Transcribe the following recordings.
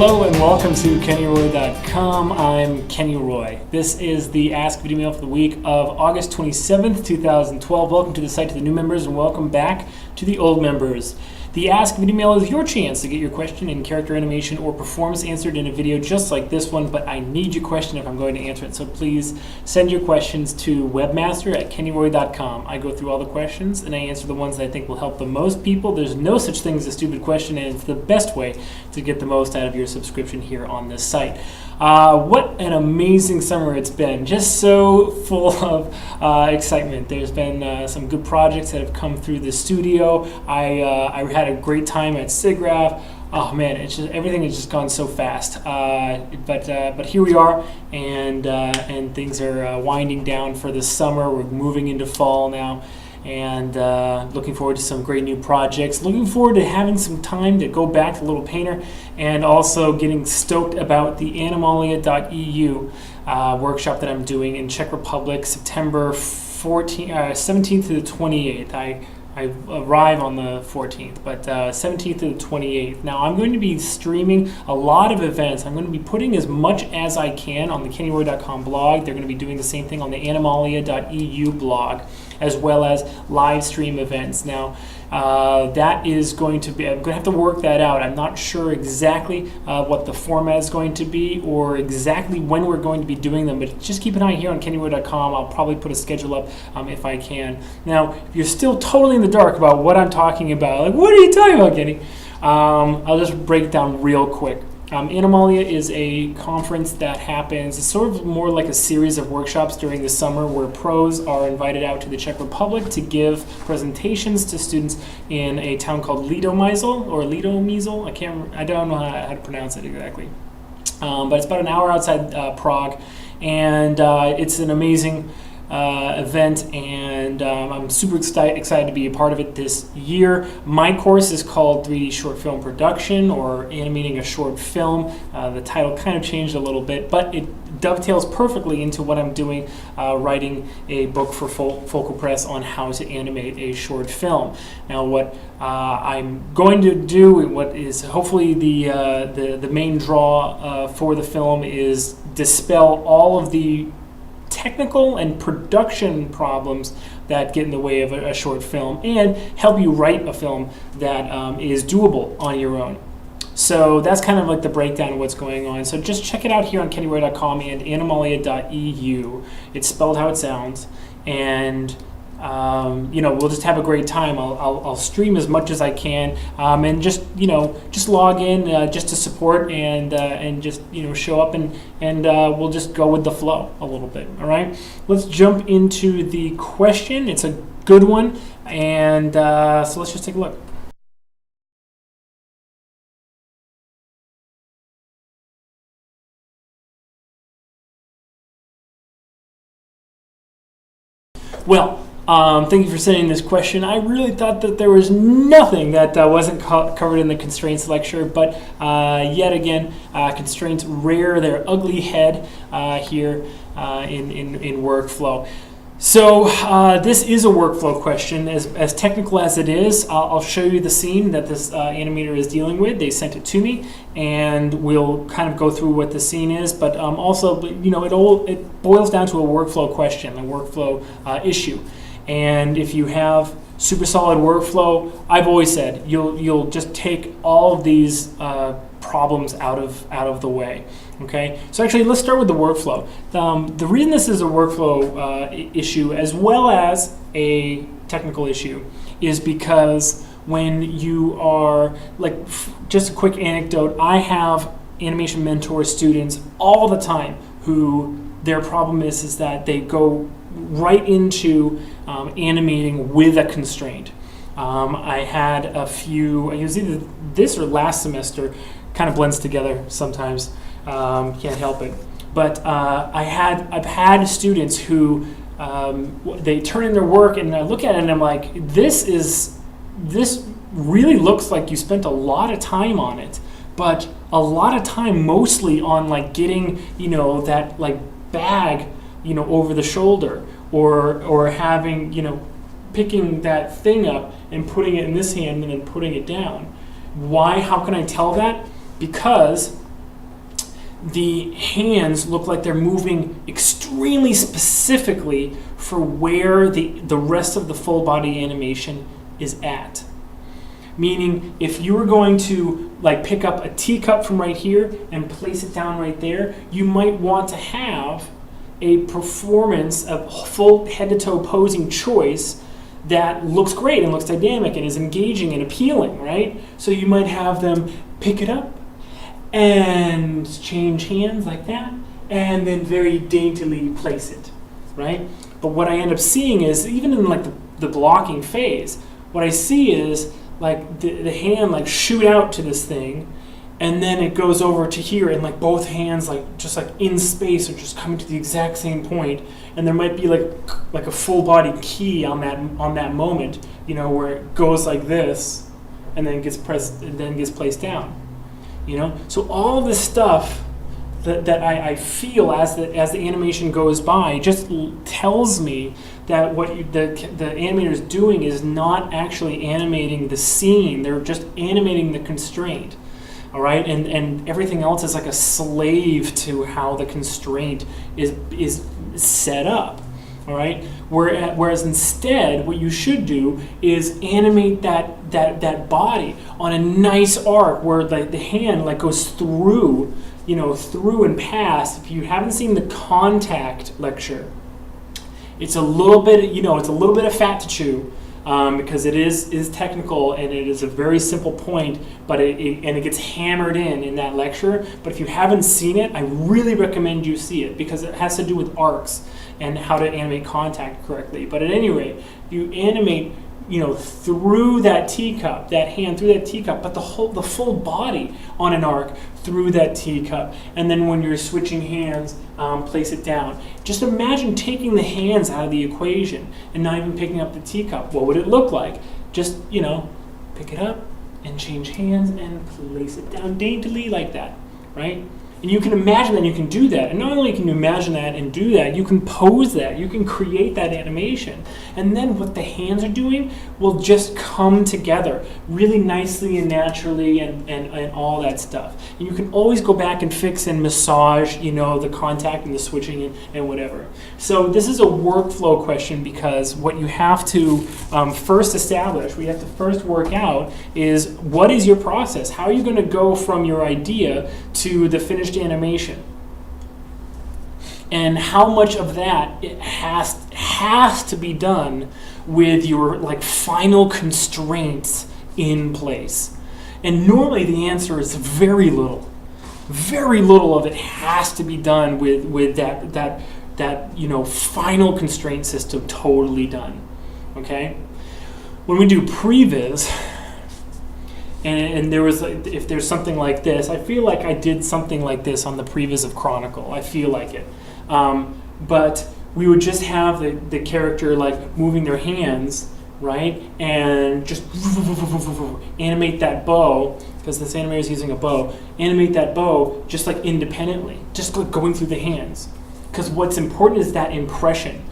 Hello and welcome to KennyRoy.com. I'm Kenny Roy. This is the Ask Videomail for the week of August 27th, 2012. Welcome to the site to the new members and welcome back to the old members. The Ask Videomail is your chance to get your question in character animation or performance answered in a video just like this one, but I need your question if I'm going to answer it, so please send your questions to webmaster@kennyroy.com. I go through all the questions and I answer the ones that I think will help the most people. There's no such thing as a stupid question, and it's the best way to get the most out of your subscription here on this site. What an amazing summer it's been. Just so full of excitement. There's been some good projects that have come through the studio. I had a great time at SIGGRAPH. Oh man, it's just everything has just gone so fast. But here we are, and things are winding down for the summer. We're moving into fall now. And looking forward to some great new projects. Looking forward to having some time to go back to Little Painter, and also getting stoked about the Animating.eu workshop that I'm doing in Czech Republic, September 17th to the 28th. I arrive on the 14th, but 17th to the 28th. Now I'm going to be streaming a lot of events. I'm going to be putting as much as I can on the KennyRoy.com blog. They're going to be doing the same thing on the Animalia.eu blog, as well as live stream events. Now that is going to be, I'm going to have to work that out. I'm not sure exactly what the format is going to be or exactly when we're going to be doing them, but just keep an eye here on KennyRoy.com. I'll probably put a schedule up if I can. Now, if you're still totally in the dark about what I'm talking about, like, what are you talking about, Kenny? I'll just break it down real quick. Animalia is a conference that happens, it's sort of more like a series of workshops during the summer where pros are invited out to the Czech Republic to give presentations to students in a town called Lidomyšl. I don't know how to pronounce it exactly. But it's about an hour outside Prague, and it's an amazing event, and I'm super excited to be a part of it this year. My course is called 3D Short Film Production, or Animating a Short Film. The title kind of changed a little bit, but it dovetails perfectly into what I'm doing, writing a book for Focal Press on how to animate a short film. Now what I'm going to do, what is hopefully the main draw for the film, is dispel all of the technical and production problems that get in the way of a short film, and help you write a film that is doable on your own. So that's kind of like the breakdown of what's going on. So just check it out here on KennyRoy.com and Animalia.eu. It's spelled how it sounds, and we'll just have a great time. I'll stream as much as I can, and just log in just to support, and just show up, and we'll just go with the flow a little bit. All right, let's jump into the question. It's a good one, and so let's just take a look. Well, thank you for sending this question. I really thought that there was nothing that wasn't covered in the constraints lecture, but yet again, constraints rear their ugly head here in workflow. So this is a workflow question. As technical as it is, I'll show you the scene that this animator is dealing with. They sent it to me, and we'll kind of go through what the scene is. But also, it boils down to a workflow question, a workflow issue. And if you have super solid workflow, I've always said you'll just take all of these problems out of the way. Okay, so actually let's start with the workflow. The reason this is a workflow issue as well as a technical issue is because when you are, just a quick anecdote, I have animation mentor students all the time who their problem is that they go right into animating with a constraint. I had a few, it was either this or last semester, kind of blends together sometimes. Can't help it. But I've had students who they turn in their work, and I look at it and I'm like, this really looks like you spent a lot of time on it, but a lot of time mostly on getting that bag over the shoulder, or having picking that thing up and putting it in this hand and then putting it down. Why? How can I tell that? Because the hands look like they're moving extremely specifically for where the rest of the full body animation is at. Meaning, if you were going to like pick up a teacup from right here and place it down right there, you might want to have a performance of full head-to-toe posing choice that looks great and looks dynamic and is engaging and appealing, right? So you might have them pick it up and change hands like that, and then very daintily place it, right? But what I end up seeing is, even in like the blocking phase, what I see is like the hand like shoot out to this thing, and then it goes over to here, and like both hands like just like in space are just coming to the exact same point, and there might be like a full body key on that moment, you know, where it goes like this, and then gets pressed and then gets placed down, you know. So all of this stuff that I feel as the animation goes by just tells me that what the animator is doing is not actually animating the scene; they're just animating the constraint. All right, and everything else is like a slave to how the constraint is set up. All right, whereas instead, what you should do is animate that body on a nice arc where the hand like goes through, you know, through and past. If you haven't seen the Contact lecture, it's a little bit, you know, it's a little bit of fat to chew. Because it is technical and it is a very simple point, but it gets hammered in that lecture. But if you haven't seen it, I really recommend you see it, because it has to do with arcs and how to animate contact correctly. But at any rate, you animate, you know, through that teacup, that hand through that teacup, but the full body on an arc through that teacup. And then when you're switching hands, place it down. Just imagine taking the hands out of the equation and not even picking up the teacup. What would it look like? Just, you know, pick it up and change hands and place it down daintily like that, right? And you can imagine that you can do that. And not only can you imagine that and do that, you can pose that. You can create that animation. And then what the hands are doing will just come together really nicely and naturally and all that stuff. And you can always go back and fix and massage, you know, the contact and the switching and whatever. So this is a workflow question, because what you have to first establish, we have to first work out is, what is your process? How are you going to go from your idea to the finished animation? And how much of that it has to be done with your like final constraints in place? And normally the answer is very little. Very little of it has to be done with that you know, final constraint system totally done. Okay? When we do previs, and there was, if there's something like this, I feel like I did something like this on the previs of Chronicle. I feel like it. But we would just have the character like moving their hands, right? And just animate that bow, because this animator is using a bow, animate that bow just like independently, just like going through the hands. Because what's important is that impression.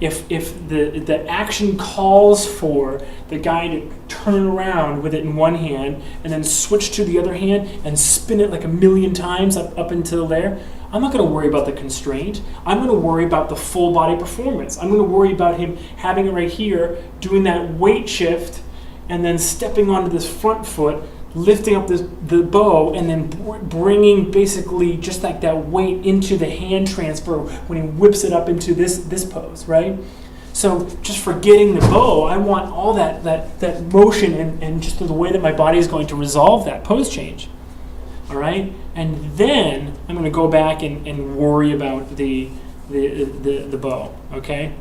If the action calls for the guy to turn around with it in one hand and then switch to the other hand and spin it like a million times up until there, I'm not going to worry about the constraint. I'm going to worry about the full body performance. I'm going to worry about him having it right here, doing that weight shift, and then stepping onto this front foot, lifting up the bow, and then bringing basically just like that weight into the hand transfer when he whips it up into this pose, right? So just forgetting the bow, I want all that motion and just the way that my body is going to resolve that pose change. All right, and then I'm going to go back and worry about the bow. Okay,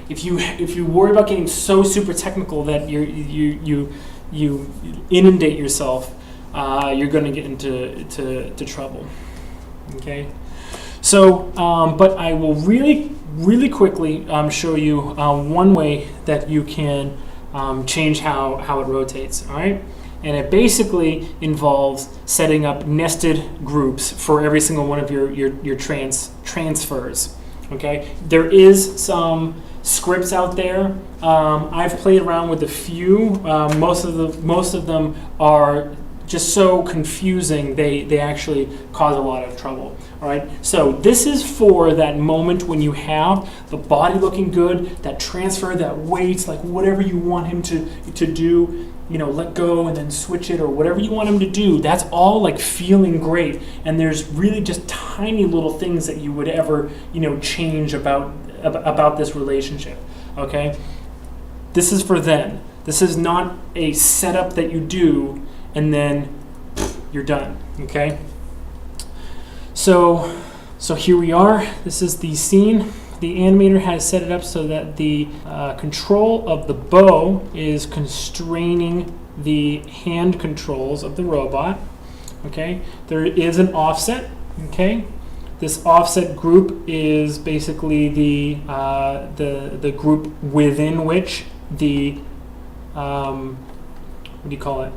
if you worry about getting so super technical that you inundate yourself, you're going to get into trouble. Okay, so but I will really quickly show you one way that you can change how it rotates. All right. And it basically involves setting up nested groups for every single one of your transfers. Okay, there is some scripts out there. I've played around with a few. Most of them are just so confusing, they actually cause a lot of trouble. All right, so this is for that moment when you have the body looking good, that transfer, that weight, like whatever you want him to do, let go and then switch it, or whatever you want him to do. That's all like feeling great, and there's really just tiny little things that you would ever change about this relationship. Okay, this is for then. This is not a setup that you do and then you're done. Okay. So here we are. This is the scene. The animator has set it up so that the control of the bow is constraining the hand controls of the robot. Okay. There is an offset. Okay. This offset group is basically the group within which the what do you call it?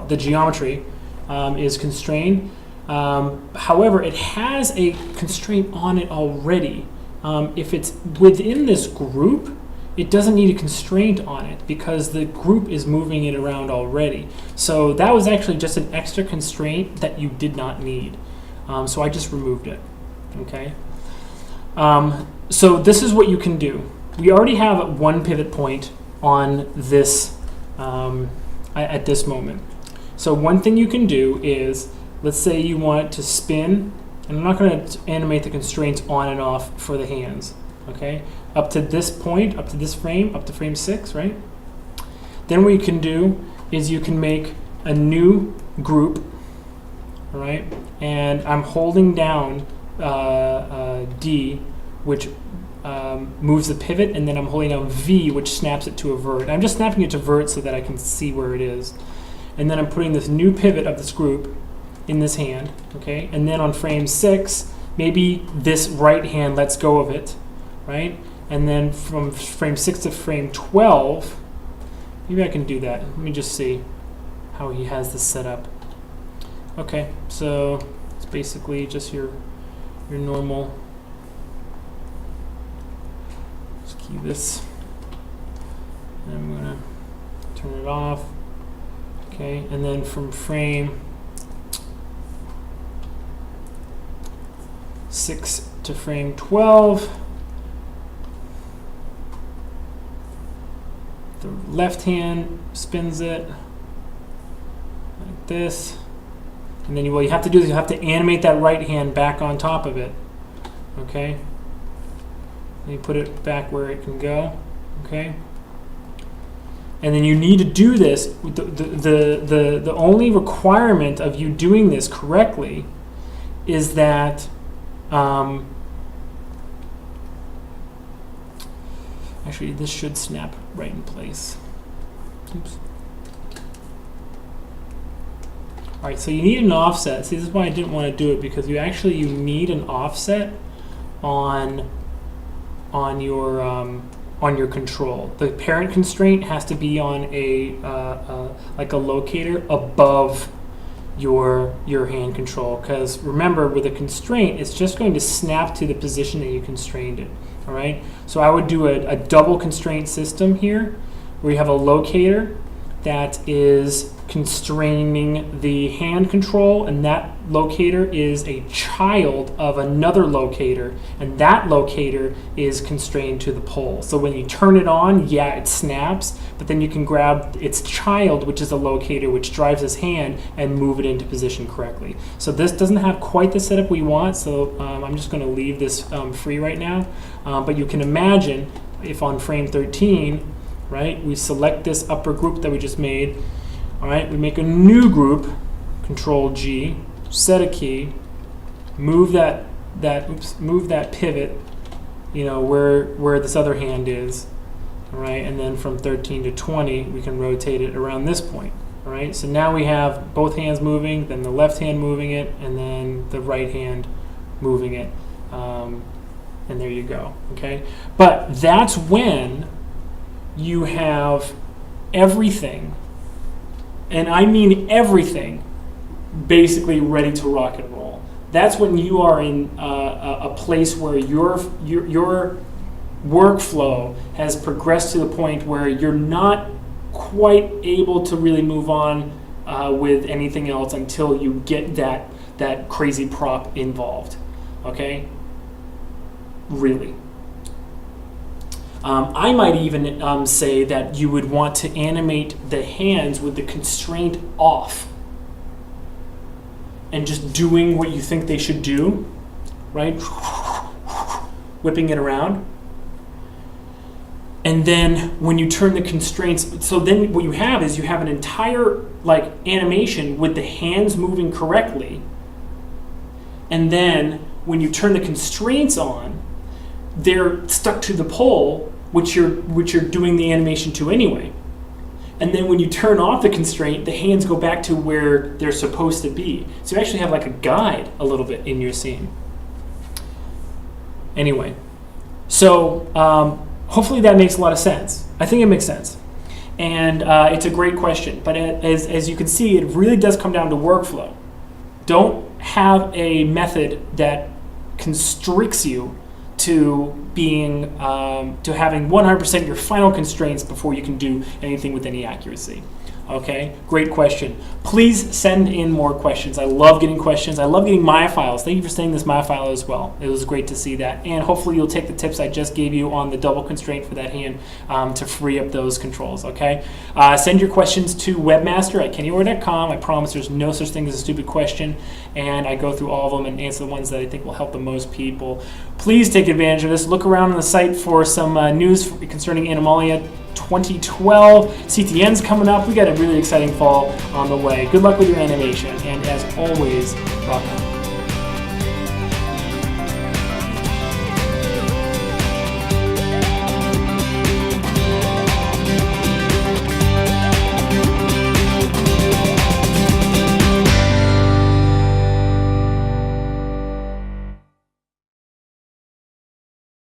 The geometry is constrained. However, it has a constraint on it already. If it's within this group, it doesn't need a constraint on it because the group is moving it around already. So that was actually just an extra constraint that you did not need. So I just removed it. Okay. So this is what you can do. We already have one pivot point on this at this moment. So one thing you can do is, let's say you want it to spin, and I'm not going to animate the constraints on and off for the hands. Okay, up to this point, up to this frame, up to frame 6, right? Then what you can do is you can make a new group, all right? And I'm holding down D, which moves the pivot, and then I'm holding down V, which snaps it to a vert. I'm just snapping it to vert so that I can see where it is. And then I'm putting this new pivot of this group in this hand, okay? And then on frame 6, maybe this right hand lets go of it, right? And then from frame 6 to frame 12, maybe I can do that. Let me just see how he has this set up. Okay, so it's basically just your normal. Let's key this. And I'm gonna turn it off. Okay, and then from frame 6 to frame 12, the left hand spins it like this, and then what you have to do is you have to animate that right hand back on top of it. Okay, and you put it back where it can go. Okay. And then you need to do this. The only requirement of you doing this correctly is that actually this should snap right in place. Oops. All right, so you need an offset. See, this is why I didn't want to do it, because you need an offset on your control. The parent constraint has to be on like a locator above your hand control, because remember, with a constraint, it's just going to snap to the position that you constrained it. All right, so I would do a double constraint system here, where you have a locator that is constraining the hand control, and that locator is a child of another locator, and that locator is constrained to the pole. So when you turn it on, yeah, it snaps, but then you can grab its child, which is a locator, which drives his hand, and move it into position correctly. So this doesn't have quite the setup we want, so I'm just going to leave this free right now. But you can imagine if on frame 13, right, we select this upper group that we just made. All right, we make a new group, Control G, set a key, move that pivot, where this other hand is. All right, and then from 13 to 20, we can rotate it around this point. All right, so now we have both hands moving, then the left hand moving it, and then the right hand moving it, and there you go. Okay, but that's when you have everything, and I mean everything, basically ready to rock and roll. That's when you are in a place where your workflow has progressed to the point where you're not quite able to really move on with anything else until you get that crazy prop involved. Okay? Really. I might even say that you would want to animate the hands with the constraint off and just doing what you think they should do, right? Whipping it around. And then when you turn the constraints, so then what you have is you have an entire like animation with the hands moving correctly. And then when you turn the constraints on, they're stuck to the pole, which you're doing the animation to anyway. And then when you turn off the constraint, the hands go back to where they're supposed to be. So you actually have like a guide a little bit in your scene. Anyway, so hopefully that makes a lot of sense. I think it makes sense. And it's a great question. But as you can see, it really does come down to workflow. Don't have a method that constricts you to being to having 100% your final constraints before you can do anything with any accuracy. Okay, great question. Please send in more questions. I love getting questions. I love getting Maya files. Thank you for sending this Maya file as well. It was great to see that. And hopefully you'll take the tips I just gave you on the double constraint for that hand to free up those controls, okay? Send your questions to webmaster@kennyroy.com. I promise there's no such thing as a stupid question, and I go through all of them and answer the ones that I think will help the most people. Please take advantage of this. Look around on the site for some news concerning Animalia 2012. CTN's coming up. We got a really exciting fall on the way. Good luck with your animation, and as always, rock on.